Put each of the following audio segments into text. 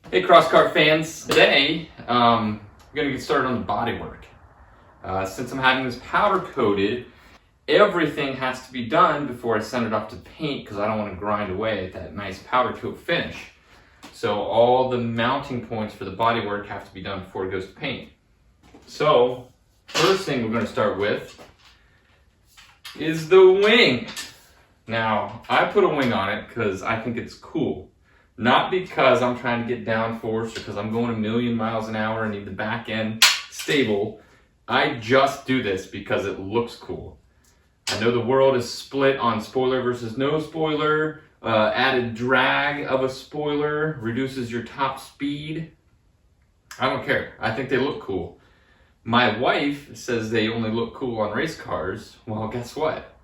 Hey Crosskart fans, today I'm going to get started on the bodywork. Since I'm having this powder coated, everything has to be done before I send it off to paint because I don't want to grind away at that nice powder coat finish. So all the mounting points for the bodywork have to be done before it goes to paint. So first thing we're going to start with is the wing. Now I put a wing on it because I think it's cool. Not because I'm trying to get downforce or because I'm going a million miles an hour and need the back end stable. I just do this because it looks cool. I know the world is split on spoiler versus no spoiler. Added drag of a spoiler reduces your top speed. I don't care. I think they look cool. My wife says they only look cool on race cars. Well, guess what?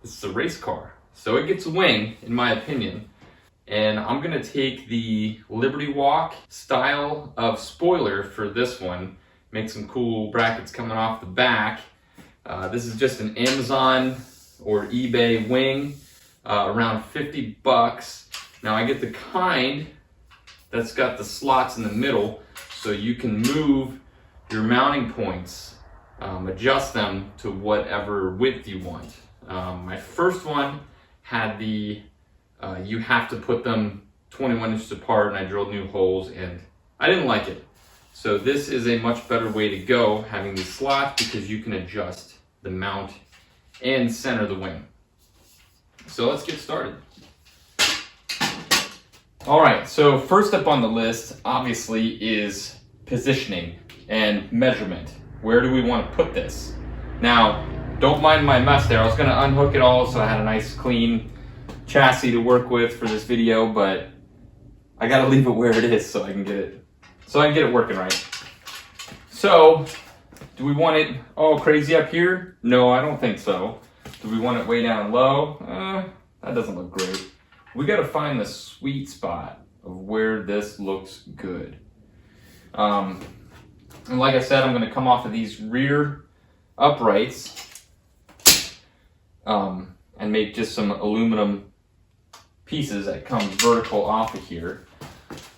This is a race car. So it gets a wing, in my opinion. And I'm gonna take the Liberty Walk style of spoiler for this one, make some cool brackets coming off the back. This is just an Amazon or eBay wing, around 50 bucks. Now I get the kind that's got the slots in the middle so you can move your mounting points, adjust them to whatever width you want. My first one had the you have to put them 21 inches apart, and I drilled new holes and I didn't like it. So this is a much better way to go, having these slots, because you can adjust the mount and center the wing. So let's get started. All right, so first up on the list obviously is positioning and measurement. Where do we want to put this? Now, don't mind my mess there. I was going to unhook it all so I had a nice clean chassis to work with for this video, but I gotta leave it where it is so I can get it working right. So, do we want it all crazy up here? No, I don't think so. Do we want it way down low? That doesn't look great. We gotta find the sweet spot of where this looks good. And like I said, I'm gonna come off of these rear uprights and make just some aluminum pieces that come vertical off of here.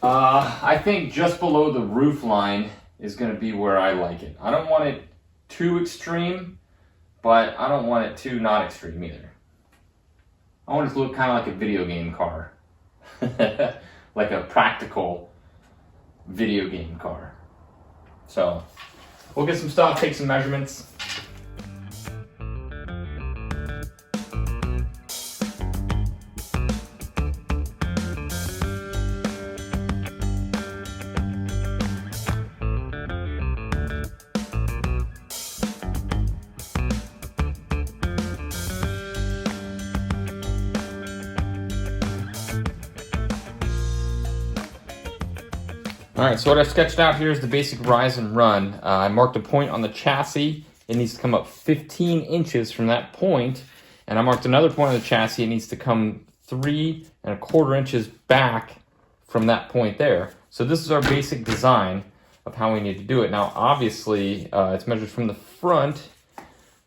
I think just below the roof line is going to be where I like it. I don't want it too extreme, but I don't want it too not extreme either. I want it to look kind of like a video game car. Like a practical video game car. So we'll get some stuff, take some measurements. All right, so what I've sketched out here is the basic rise and run. I marked a point on the chassis. It needs to come up 15 inches from that point. And I marked another point on the chassis. It needs to come 3 1/4 inches back from that point there. So this is our basic design of how we need to do it. Now, obviously, it's measured from the front.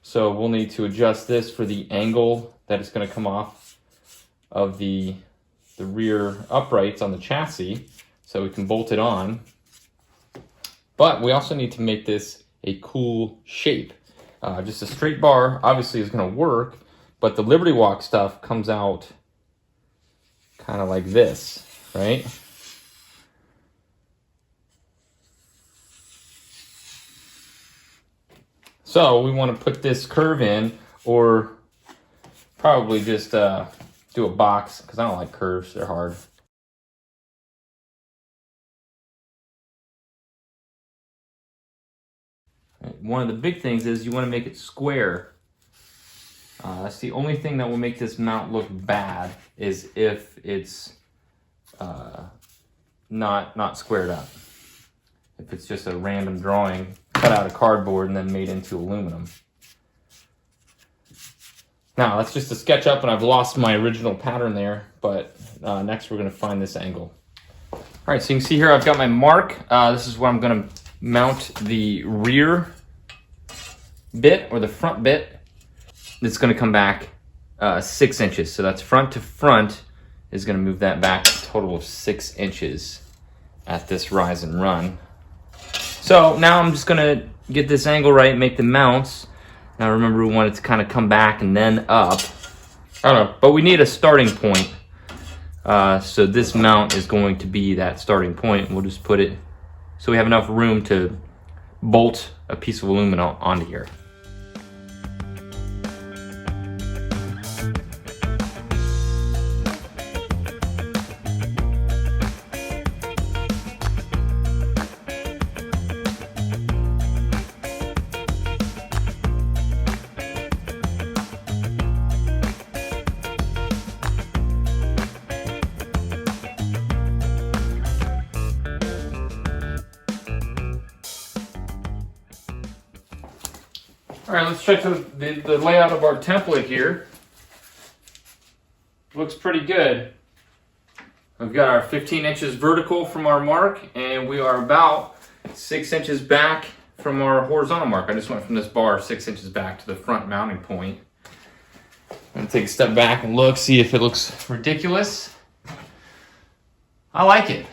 So we'll need to adjust this for the angle that it's gonna come off of the rear uprights on the chassis, so we can bolt it on. But we also need to make this a cool shape. Just a straight bar obviously is going to work, but the Liberty Walk stuff comes out kind of like this, right? So we want to put this curve in, or probably just do a box, because I don't like curves, they're hard. One of the big things is you want to make it square. That's the only thing that will make this mount look bad, is if it's not squared up. If it's just a random drawing cut out of cardboard and then made into aluminum. Now that's just a SketchUp, and I've lost my original pattern there, but next we're going to find this angle. All right, so you can see here I've got my mark. This is where I'm going to mount the rear bit or the front bit. It's going to come back 6 inches. So that's front to front is going to move that back a total of 6 inches. at this rise and run. So now I'm just gonna get this angle right, make the mounts. Now remember, we want it to kind of come back and then up. I don't know, but we need a starting point. So this mount is going to be that starting point. We'll just put it so we have enough room to bolt a piece of aluminum onto here. All right, let's check the layout of our template here. Looks pretty good. We've got our 15 inches vertical from our mark, and we are about 6 inches back from our horizontal mark. I just went from this bar 6 inches back to the front mounting point. I'm gonna take a step back and look, see if it looks ridiculous. I like it.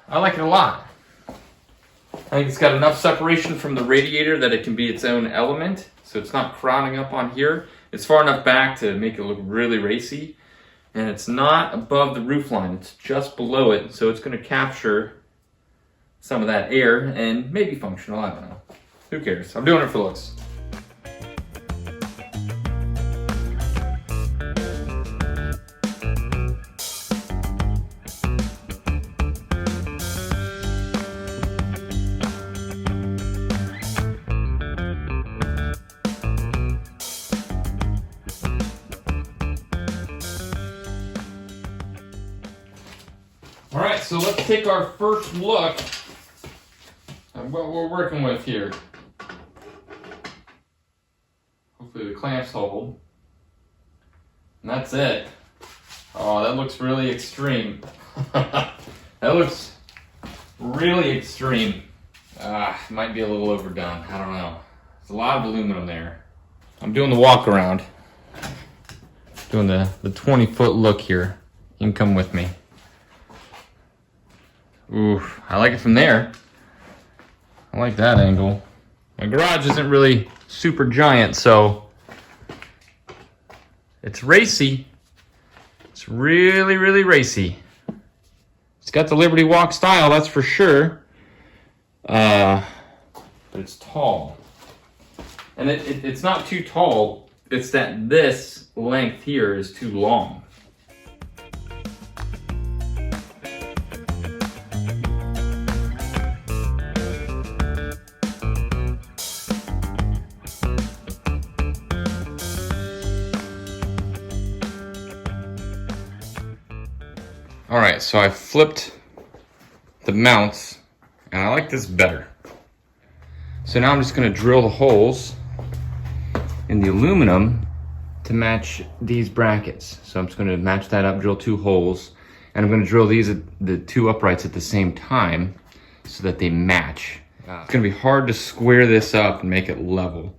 I like it a lot. I think it's got enough separation from the radiator that it can be its own element, so it's not crowding up on here. It's far enough back to make it look really racy, and it's not above the roof line, it's just below it, so it's going to capture some of that air and maybe functional, I don't know. Who cares? I'm doing it for looks. All right, so let's take our first look at what we're working with here. Hopefully the clamps hold. And that's it. Oh, that looks really extreme. That looks really extreme. Might be a little overdone, I don't know. There's a lot of aluminum there. I'm doing the walk around. Doing the 20-foot look here. You can come with me. Ooh, I like it from there. I like that angle. My garage isn't really super giant, so it's racy. It's really, really racy. It's got the Liberty Walk style, that's for sure. But it's tall. And it's not too tall, it's that this length here is too long. All right, so I flipped the mounts, and I like this better. So now I'm just gonna drill the holes in the aluminum to match these brackets. So I'm just gonna match that up, drill 2 holes, and I'm gonna drill these, the 2 uprights at the same time so that they match. It's gonna be hard to square this up and make it level.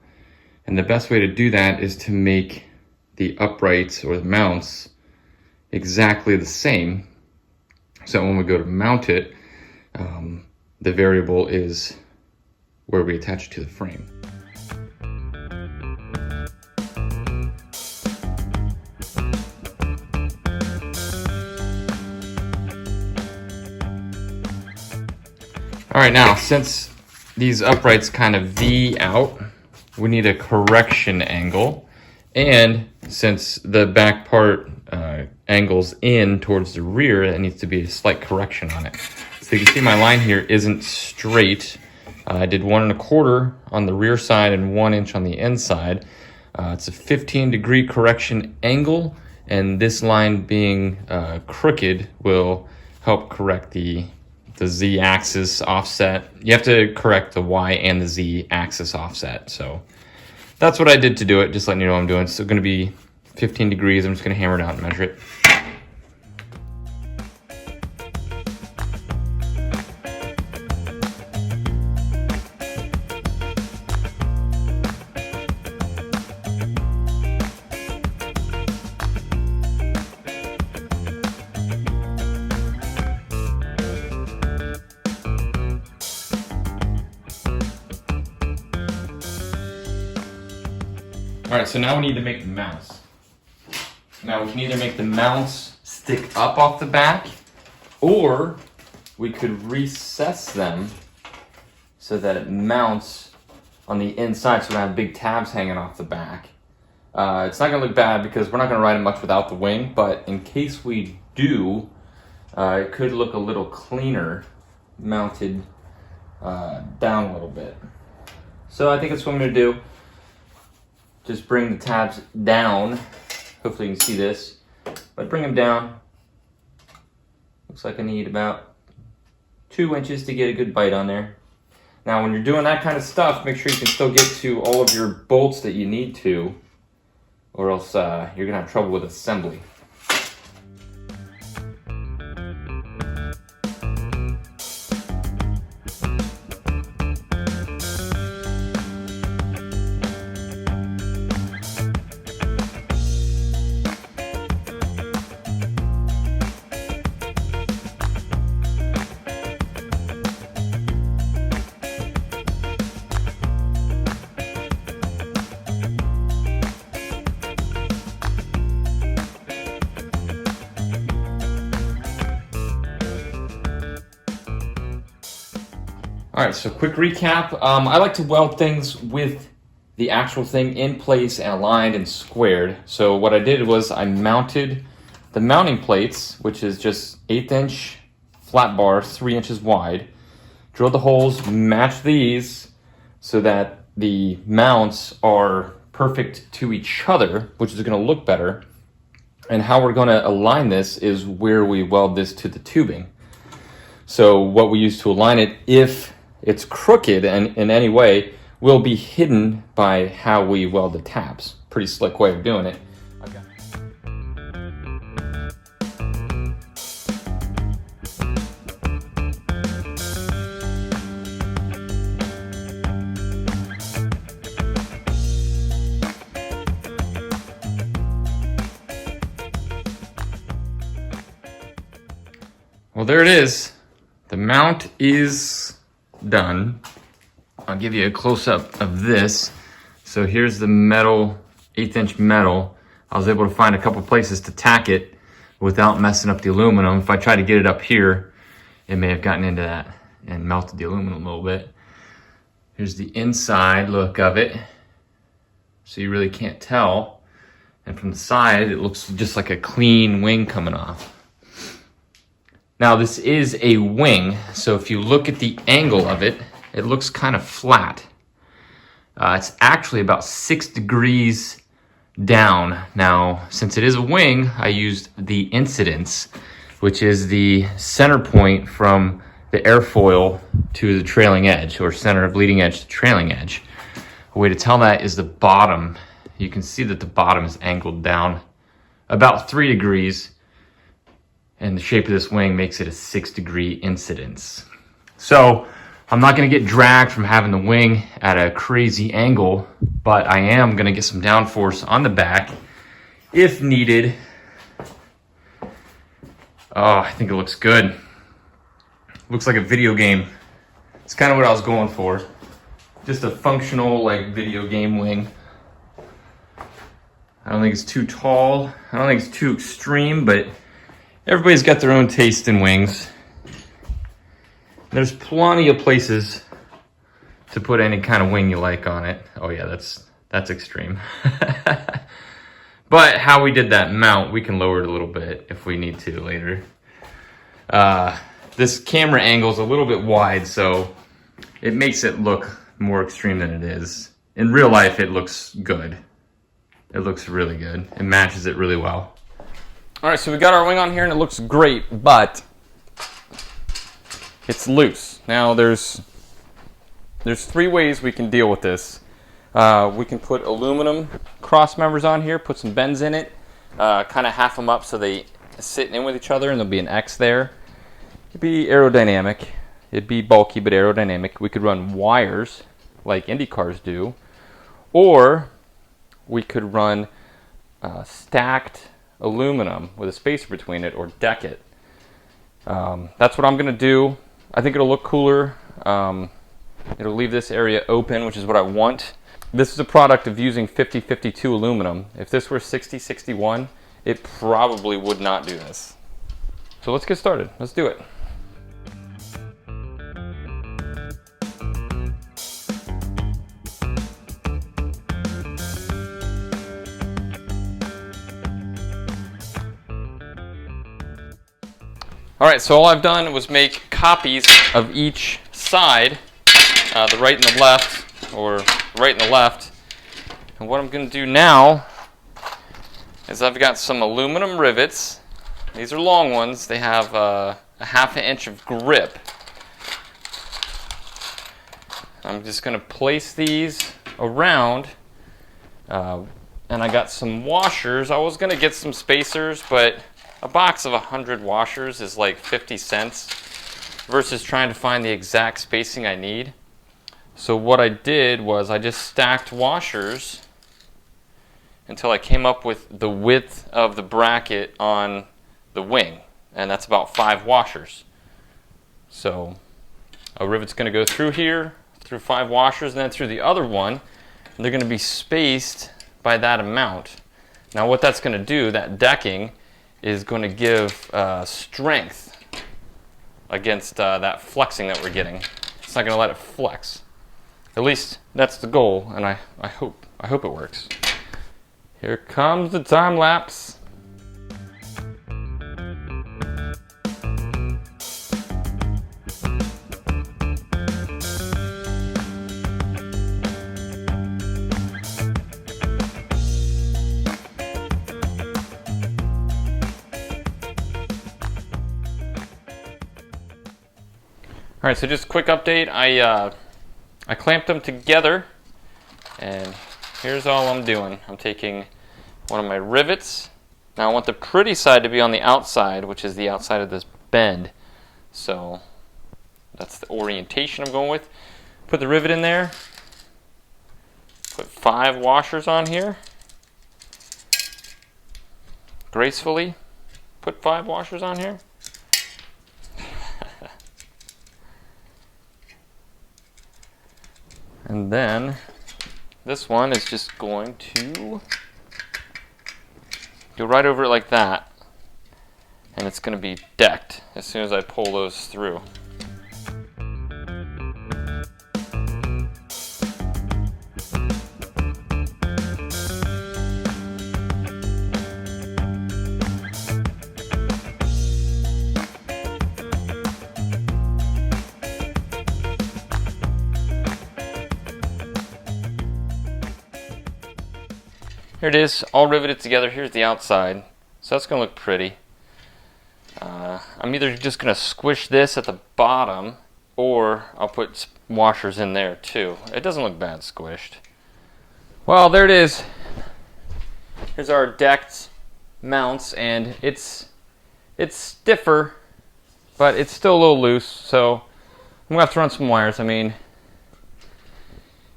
And the best way to do that is to make the uprights or the mounts exactly the same. So when we go to mount it, the variable is where we attach it to the frame. All right, now since these uprights kind of V out, we need a correction angle. And since the back part angles in towards the rear, that needs to be a slight correction on it. So you can see my line here isn't straight. I did 1 1/4 on the rear side and 1 inch on the inside. It's a 15-degree correction angle, and this line being crooked will help correct the Z-axis offset. You have to correct the Y and the Z-axis offset. So that's what I did to do it, just letting you know what I'm doing. It's going to be 15 degrees. I'm just going to hammer it out and measure it. All right, so now we need to make the mounts. Now we can either make the mounts stick up off the back, or we could recess them so that it mounts on the inside, so we have big tabs hanging off the back. It's not gonna look bad because we're not gonna ride it much without the wing, but in case we do, it could look a little cleaner mounted down a little bit. So I think that's what I'm gonna do. Just bring the tabs down. Hopefully you can see this, but bring them down. Looks like I need about 2 inches to get a good bite on there. Now when you're doing that kind of stuff, make sure you can still get to all of your bolts that you need to, or else you're gonna have trouble with assembly. All right, so quick recap. I like to weld things with the actual thing in place and aligned and squared. So what I did was I mounted the mounting plates, which is just 1/8 inch flat bar, 3 inches wide. Drilled the holes, matched these so that the mounts are perfect to each other, which is gonna look better. And how we're gonna align this is where we weld this to the tubing. So what we use to align it, if it's crooked in any way, will be hidden by how we weld the tabs. Pretty slick way of doing it. Okay. Well, there it is. The mount is done. I'll give you a close-up of this. So here's the metal, 1/8 inch metal. I was able to find a couple places to tack it without messing up the aluminum. If I tried to get it up here, it may have gotten into that and melted the aluminum a little bit. Here's the inside look of it. So you really can't tell. And from the side, it looks just like a clean wing coming off. Now this is a wing, so if you look at the angle of it, it looks kind of flat. It's actually about 6 degrees down. Now, since it is a wing, I used the incidence, which is the center point from the airfoil to the trailing edge, or center of leading edge to trailing edge. A way to tell that is the bottom. You can see that the bottom is angled down about 3 degrees. And the shape of this wing makes it a 6 degree incidence. So I'm not gonna get dragged from having the wing at a crazy angle, but I am gonna get some downforce on the back if needed. Oh, I think it looks good. Looks like a video game. It's kind of what I was going for. Just a functional, like, video game wing. I don't think it's too tall. I don't think it's too extreme, but everybody's got their own taste in wings. There's plenty of places to put any kind of wing you like on it. Oh yeah, that's extreme. But how we did that mount, we can lower it a little bit if we need to later. This camera angle is a little bit wide, so it makes it look more extreme than it is. In real life, it looks good. It looks really good. It matches it really well. All right, so we got our wing on here and it looks great, but it's loose. Now there's 3 ways we can deal with this. We can put aluminum cross members on here, put some bends in it, kind of half them up so they sit in with each other and there'll be an X there. It'd be aerodynamic. It'd be bulky but aerodynamic. We could run wires like Indy cars do, or we could run stacked aluminum with a spacer between it, or deck it. That's what I'm gonna do. I think it'll look cooler. It'll leave this area open, which is what I want. This is a product of using 50-52 aluminum. If this were 60-61, it probably would not do this. So let's get started. Let's do it. All right, so all I've done was make copies of each side, the right and the left, or right and the left. And what I'm going to do now is I've got some aluminum rivets. These are long ones. They have a ½ inch of grip. I'm just going to place these around. And I got some washers. I was going to get some spacers, but a box of 100 washers is like 50 cents versus trying to find the exact spacing I need. So what I did was I just stacked washers until I came up with the width of the bracket on the wing, and that's about 5 washers. So a rivet's going to go through here, through 5 washers, and then through the other one, and they're going to be spaced by that amount. Now what that's going to do, that decking, is going to give strength against that flexing that we're getting. It's not going to let it flex. At least that's the goal, and I hope it works. Here comes the time lapse. All right, so just a quick update. I clamped them together, and here's all I'm doing. I'm taking one of my rivets. Now I want the pretty side to be on the outside, which is the outside of this bend. So that's the orientation I'm going with. Put the rivet in there. Put 5 washers on here. Gracefully put 5 washers on here. And then this one is just going to go right over it like that, and it's going to be decked as soon as I pull those through. Here it is, all riveted together. Here's the outside. So that's going to look pretty. I'm either just going to squish this at the bottom, or I'll put washers in there too. It doesn't look bad squished. Well, there it is. Here's our decked mounts, and it's stiffer, but it's still a little loose. So I'm going to have to run some wires. I mean,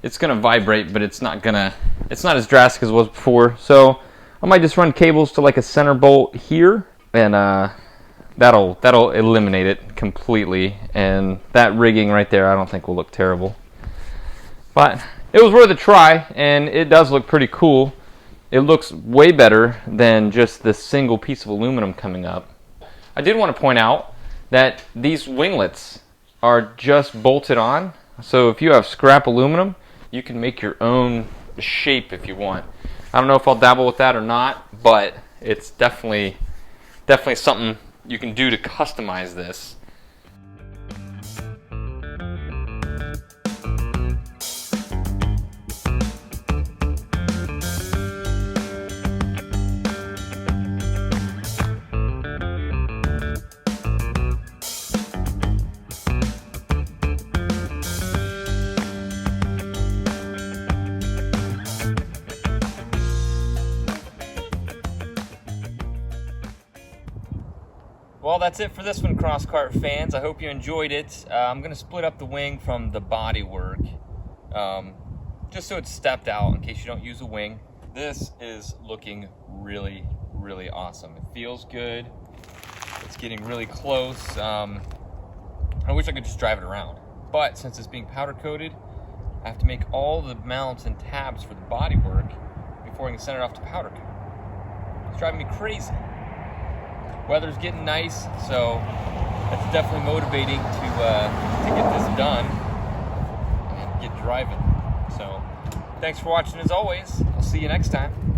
it's going to vibrate, but it's not as drastic as it was before. So I might just run cables to like a center bolt here, and that'll eliminate it completely. And that rigging right there, I don't think will look terrible. But it was worth a try, and it does look pretty cool. It looks way better than just this single piece of aluminum coming up. I did want to point out that these winglets are just bolted on. So if you have scrap aluminum, you can make your own shape if you want. I don't know if I'll dabble with that or not, but it's definitely something you can do to customize this. Well, that's it for this one, Crosskart fans. I hope you enjoyed it. I'm going to split up the wing from the body work, just so it's stepped out in case you don't use a wing. This is looking really, really awesome. It feels good. It's getting really close. I wish I could just drive it around. But since it's being powder coated, I have to make all the mounts and tabs for the body work before I can send it off to powder coat. It's driving me crazy. Weather's getting nice, so that's definitely motivating to get this done and get driving. So thanks for watching as always. I'll see you next time.